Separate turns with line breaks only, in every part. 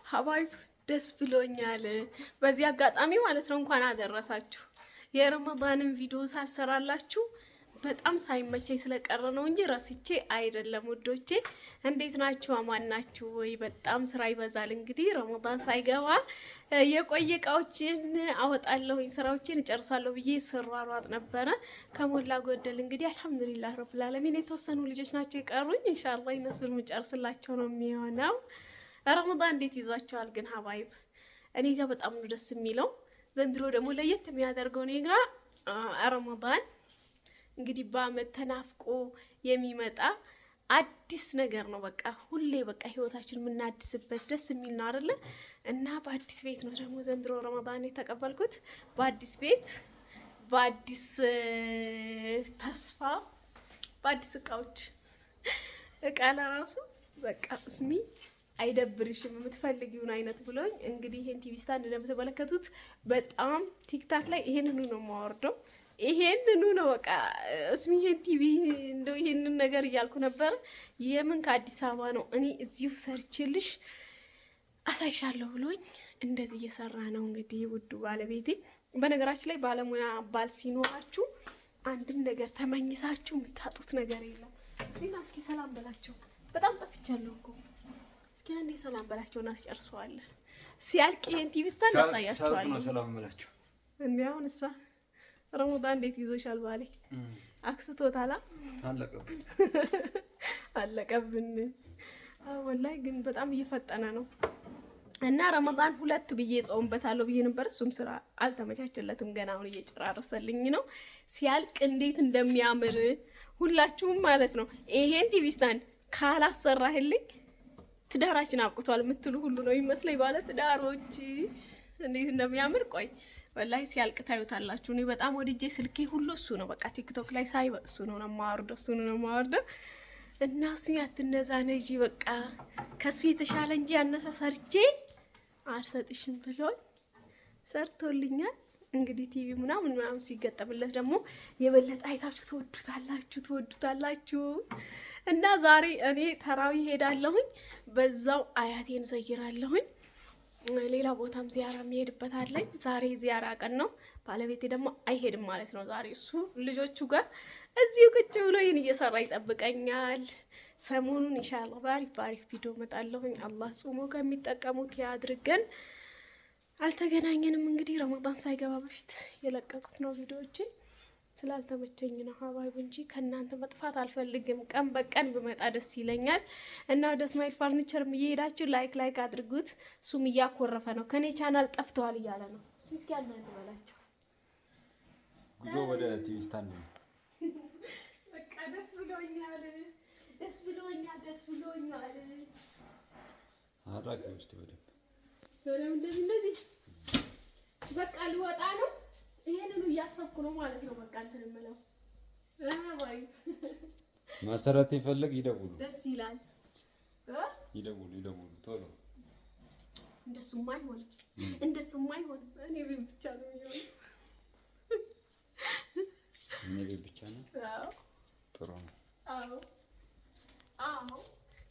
ሀባይ ደስ ብሎኛል። በዚህ አጋጣሚ ማለት ነው እንኳን አደረሳችሁ። የረመዳንን ቪዲዮ ሳልሰራላችሁ በጣም ሳይመቸኝ ስለቀረ ነው እንጂ ረስቼ አይደለም ውዶቼ። እንዴት ናችሁ? አማን ናችሁ ወይ? በጣም ስራ ይበዛል። እንግዲህ ረመዳን ሳይገባ የቆየ እቃዎችን አወጣለሁኝ ስራዎችን እጨርሳለሁ ብዬ ስሯሯጥ ነበረ። ከሞላ ጎደል እንግዲህ አልሐምዱሊላህ ረብል ዓለሚን የተወሰኑ ልጆች ናቸው የቀሩኝ። ኢንሻአላህ እነሱን የምጨርስላቸው ነው የሚሆነው። ረመዳን እንዴት ይዟቸዋል ግን ሀባይብ? እኔ ጋር በጣም ነው ደስ የሚለው። ዘንድሮ ደግሞ ለየት የሚያደርገው እኔ ጋር ረመዳን እንግዲህ በአመት ተናፍቆ የሚመጣ አዲስ ነገር ነው። በቃ ሁሌ በቃ ህይወታችን የምናድስበት ደስ የሚል ነው አይደለ? እና በአዲስ ቤት ነው ደግሞ ዘንድሮ ረመዳን የተቀበልኩት። በአዲስ ቤት፣ በአዲስ ተስፋ፣ በአዲስ እቃዎች እቃ ለራሱ በቃ እስሚ አይደብርሽም የምትፈልጊውን አይነት ብሎኝ እንግዲህ ይሄን ቲቪ ስታንድ እንደምትመለከቱት በጣም ቲክታክ ላይ ይሄንኑ ነው የማወርደው። ይሄንኑ ነው በቃ እስሚ ይሄን ቲቪ እንደው ይሄንን ነገር እያልኩ ነበር። የምን ከአዲስ አበባ ነው እኔ እዚሁ ሰርችልሽ አሳይሻለሁ ብሎኝ እንደዚህ እየሰራ ነው እንግዲህ ውዱ ባለቤቴ። በነገራችን ላይ ባለሙያ ባል ሲኖራችሁ አንድም ነገር ተመኝሳችሁ የምታጡት ነገር የለም። እስሚና እስኪ ሰላም በላቸው። በጣም ጠፍቻለሁ እኮ። እስኪ አንዴ ሰላም በላቸውና አስጨርሰዋለን። ሲያልቅ ይሄን ቲቪ ስታንድ አሳያችኋለሁ። ሰላም በላቸው እንዴ። አሁን እሷ ረመዳን እንዴት ይዞሻል ባሌ? አክስቶታላ? አለቀብን። ወላሂ ግን በጣም እየፈጠነ ነው። እና ረመዳን 2 ብዬ ጾምበታለሁ ብዬ ነበር። እሱም ስራ አልተመቻቸለትም ገና አሁን እየጨራረሰልኝ ነው። ሲያልቅ እንዴት እንደሚያምር ሁላችሁም ማለት ነው ይሄን ቲቪ ስታንድ ካላሰራህልኝ ትዳራችን አብቅቷል የምትሉ ሁሉ ነው ይመስለኝ። ባለ ትዳሮች እንዴት እንደሚያምር ቆይ ወላሂ ሲያልቅ ታዩታላችሁ። እኔ በጣም ወድጄ ስልኬ ሁሉ እሱ ነው። በቃ ቲክቶክ ላይ ሳይ እሱ ነው የማወርደው። እና እሱ ያትነዛነጂ በቃ ከሱ የተሻለ እንጂ ያነሰ ሰርቼ አልሰጥሽም ብሎኝ ሰርቶልኛል። እንግዲህ ቲቪ ምናምን ሲገጠምለት ደግሞ የበለጠ አይታችሁ ትወዱታላችሁ። እና ዛሬ እኔ ተራዊ ሄዳለሁኝ፣ በዛው አያቴን ዘይራለሁኝ። ሌላ ቦታም ዚያራ የሚሄድበት አለኝ። ዛሬ ዚያራ ቀን ነው። ባለቤቴ ደግሞ አይሄድም ማለት ነው ዛሬ። እሱ ልጆቹ ጋር እዚሁ ቁጭ ብሎ ይህን እየሰራ ይጠብቀኛል። ሰሞኑን ኢንሻአላህ ባሪፍ ቪዲዮ መጣለሁኝ። አላህ ጾሞ ከሚጠቀሙት ያድርገን። አልተገናኘንም እንግዲህ ረመዳን ሳይገባ በፊት የለቀቁት ነው ቪዲዮዎቼ። ስላልተመቸኝ ነው ሀባይብ እንጂ ከእናንተ መጥፋት አልፈልግም። ቀን በቀን ብመጣ ደስ ይለኛል። እና ወደ እስማኤል ፈርኒቸር እየሄዳችሁ ላይክ አድርጉት። እሱም እያኮረፈ ነው ከኔ ቻናል ጠፍተዋል እያለ ነው። እሱ እስኪ አንዳንድ በላቸው።
ጉዞ ወደ ቲቪ ስታንድ ነው።
በቃ ደስ ብሎኛል።
አራቂ ውስጥ
እንደዚህ በቃ ልወጣ ነው። ይሄንን እያሰብኩ ነው ማለት ነው። በቃ እንትን እምለው አባይ
ማሰራት ይፈልግ ይደውሉ።
ደስ ይላል።
ይደውሉ ቶሎ።
እንደሱማ አይሆንም። እኔ ቤት ብቻ ነው የሚሆነው።
እኔ ቤት ብቻ ነው።
አዎ
ጥሩ ነው።
አዎ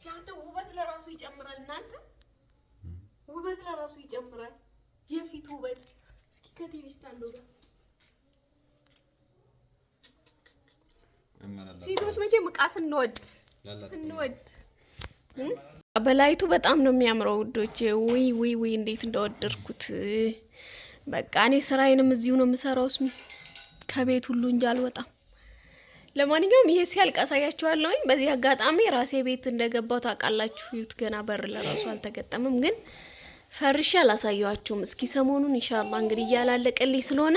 ሲያንተ ውበት ለራሱ ይጨምራል። እናንተ ውበት ለራሱ ይጨምራል። የፊት ውበት እስኪ ከቲቪ ስታንዱ ጋር ሴቶች መቼም ዕቃ ስንወድ በላይቱ በጣም ነው የሚያምረው ውዶቼ። ውይ እንዴት እንደወደድኩት። በቃ እኔ ስራዬንም እዚሁ ነው የምሰራው። እስሚ ከቤት ሁሉ እንጂ አልወጣም። ለማንኛውም ይሄ ሲያልቅ አሳያችኋለሁ። በዚህ አጋጣሚ ራሴ ቤት እንደገባው ታውቃላችሁ። ይሁት ገና በር ለራሱ አልተገጠመም፣ ግን ፈርሻ አላሳየዋችሁም። እስኪ ሰሞኑን ኢንሻአላህ እንግዲህ እያላለቀልኝ ስለሆነ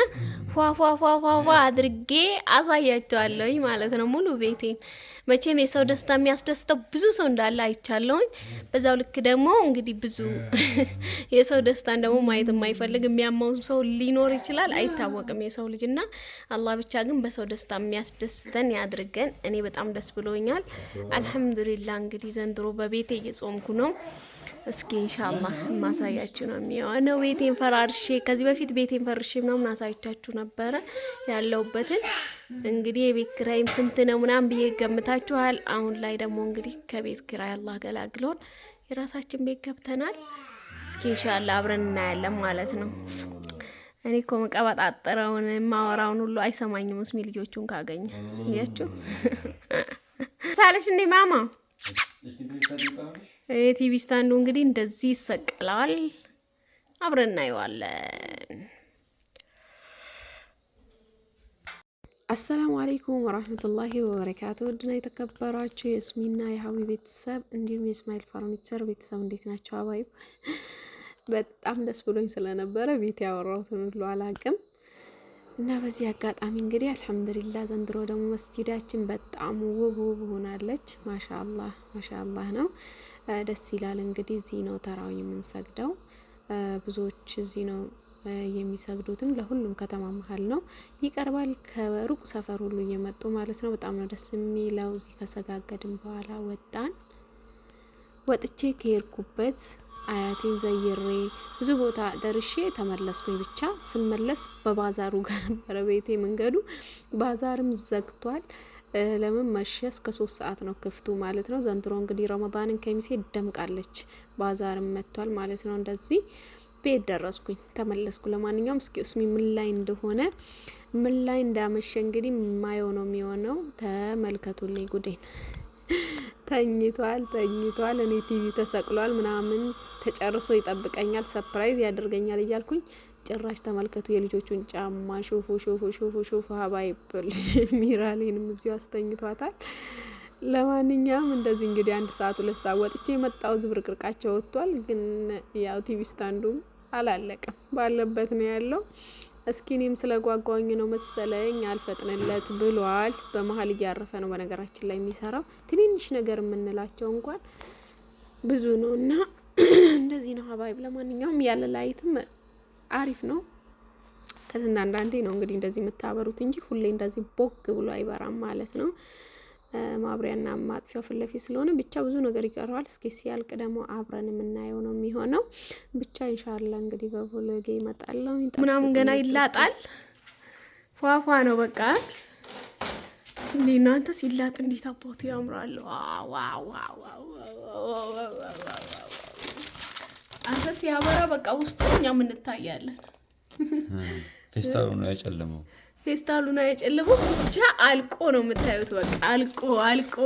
ፏ አድርጌ አሳያችኋለሁ ማለት ነው ሙሉ ቤቴን። መቼም የሰው ደስታ የሚያስደስተው ብዙ ሰው እንዳለ አይቻለሁኝ። በዛው ልክ ደግሞ እንግዲህ ብዙ የሰው ደስታን ደግሞ ማየት የማይፈልግ የሚያማው ሰው ሊኖር ይችላል፣ አይታወቅም የሰው ልጅና አላህ ብቻ ግን በሰው ደስታ የሚያስደስተን ያድርገን። እኔ በጣም ደስ ብሎኛል አልሐምዱሊላህ። እንግዲህ ዘንድሮ በቤቴ እየጾምኩ ነው። እስኪ ኢንሻአላህ ማሳያችሁ ነው የሚሆነው። ቤቴን ፈራርሼ ከዚህ በፊት ቤቴን ፈርሼ ምናምን አሳይቻችሁ ነበረ ያለውበትን። እንግዲህ የቤት ኪራይም ስንት ነው ምናምን ብዬ ገምታችኋል። አሁን ላይ ደግሞ እንግዲህ ከቤት ኪራይ አላህ ገላግሎን የራሳችን ቤት ገብተናል። እስኪ ኢንሻአላህ አብረን እናያለን ማለት ነው። እኔ እኮ መቀባጣጠረውን ማወራውን ሁሉ አይሰማኝም መስሚ ልጆቹን ካገኘ እያችሁ ሳለሽ እንዴ ማማ የቲቪ ስታንዱ እንግዲህ እንደዚህ ይሰቀላል። አብረን እናየዋለን። አሰላሙ አለይኩም ወራህመቱላሂ ወበረካቱ። ውድና የተከበራችሁ የስሚና የሀዊ ቤተሰብ እንዲሁም የእስማኤል ፈርኒቸር ቤተሰብ እንዴት ናቸው? አባዩ በጣም ደስ ብሎኝ ስለነበረ ቤት ያወራሁትን ሁሉ አላቅም እና በዚህ አጋጣሚ እንግዲህ አልሐምዱሊላህ ዘንድሮ ደግሞ መስጂዳችን በጣም ውብ ሆናለች። ማሻአላህ ነው። ደስ ይላል። እንግዲህ እዚህ ነው ተራዊ የምንሰግደው። ብዙዎች እዚህ ነው የሚሰግዱትም። ለሁሉም ከተማ መሀል ነው ይቀርባል። ከሩቅ ሰፈር ሁሉ እየመጡ ማለት ነው። በጣም ነው ደስ የሚለው። እዚህ ከሰጋገድን በኋላ ወጥቼ ከሄድኩበት አያቴን ዘይሬ ብዙ ቦታ ደርሼ ተመለስኩኝ። ብቻ ስመለስ በባዛሩ ጋር ነበረ ቤቴ። መንገዱ ባዛርም ዘግቷል። ለምን መሸ? እስከ 3 ሰዓት ነው ክፍቱ ማለት ነው። ዘንድሮ እንግዲህ ረመዳንን ከሚሴ ደምቃለች። ባዛርም መጥቷል ማለት ነው። እንደዚህ ቤት ደረስኩኝ፣ ተመለስኩ። ለማንኛውም እስኪ እስሚ ምን ላይ እንዳመሸ እንግዲህ ማየው ነው የሚሆነው። ተመልከቱልኝ ጉዴን። ተኝቷል። እኔ ቲቪ ተሰቅሏል ምናምን ተጨርሶ ይጠብቀኛል፣ ሰርፕራይዝ ያደርገኛል እያልኩኝ ጭራሽ ተመልከቱ የልጆቹን ጫማ። ሾፉ ሀባይ ሚራሌንም እዚሁ አስተኝቷታል። ለማንኛውም እንደዚህ እንግዲህ 1 ሰዓት 2 ሰዓት ወጥቼ መጣው። ዝብርቅርቃቸው ወጥቷል። ግን ያው ቲቪ ስታንዱም አላለቀም፣ ባለበት ነው ያለው። እስኪ እኔም ስለጓጓኝ ነው መሰለኝ አልፈጥንለት ብሏል። በመሀል እያረፈ ነው በነገራችን ላይ የሚሰራው። ትንንሽ ነገር የምንላቸው እንኳን ብዙ ነውና እንደዚህ ነው ሀባይብ። ለማንኛውም ያለ ላይትም አሪፍ ነው። ከስንት አንዳንዴ ነው እንግዲህ እንደዚህ የምታበሩት እንጂ ሁሌ እንደዚህ ቦግ ብሎ አይበራም ማለት ነው። ማብሪያና ማጥፊያው ፊት ለፊት ስለሆነ ብቻ ብዙ ነገር ይቀረዋል። እስኪ ሲያልቅ ደግሞ አብረን የምናየው ነው የሚሆነው። ብቻ ኢንሻአላህ እንግዲህ በቮሎጌ ይመጣለው። ምናምን ገና ይላጣል። ፏፏ ነው በቃ። እናንተ ሲላጥ እንዴት አባቱ ያምራል። ዋው አንተ ሲያበራ በቃ ውስጡ እኛም እንታያለን።
ፌስታሉ ነው ያጨለመው። ብቻ አልቆ ነው የምታዩት። በቃ አልቆ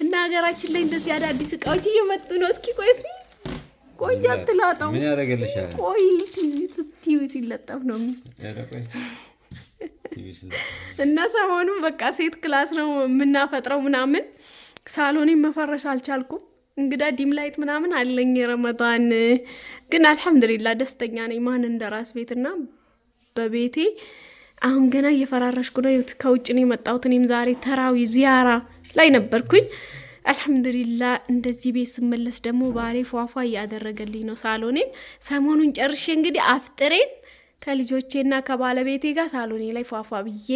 እና ሀገራችን ላይ እንደዚህ አዳዲስ እቃዎች እየመጡ ነው። እስኪ ቆይ አትላጣው። ምን ያደርግልሻል?
ቆይ ቲቪ ሲለጠፍ ነው እና ሰሞኑን በቃ ሴት ክላስ ነው የምናፈጥረው ምናምን። ሳሎኔን መፈረሽ አልቻልኩም። እንግዳ ዲም ላይት ምናምን አለኝ ረመዳን። ግን አልሐምዱሊላህ ደስተኛ ነኝ። ማን እንደራስ ቤትና በቤቴ አሁን ገና እየፈራረሽኩ ነው። ከውጭ ነው የመጣሁት። እኔም ዛሬ ተራዊ ዚያራ ላይ ነበርኩኝ። አልሐምዱሊላህ እንደዚህ ቤት ስመለስ ደግሞ ባሌ ፏፏ እያደረገልኝ ነው ሳሎኔን። ሰሞኑን ጨርሼ እንግዲህ አፍጥሬን ከልጆቼና ከባለቤቴ ጋር ሳሎኔ ላይ ፏፏ ብዬ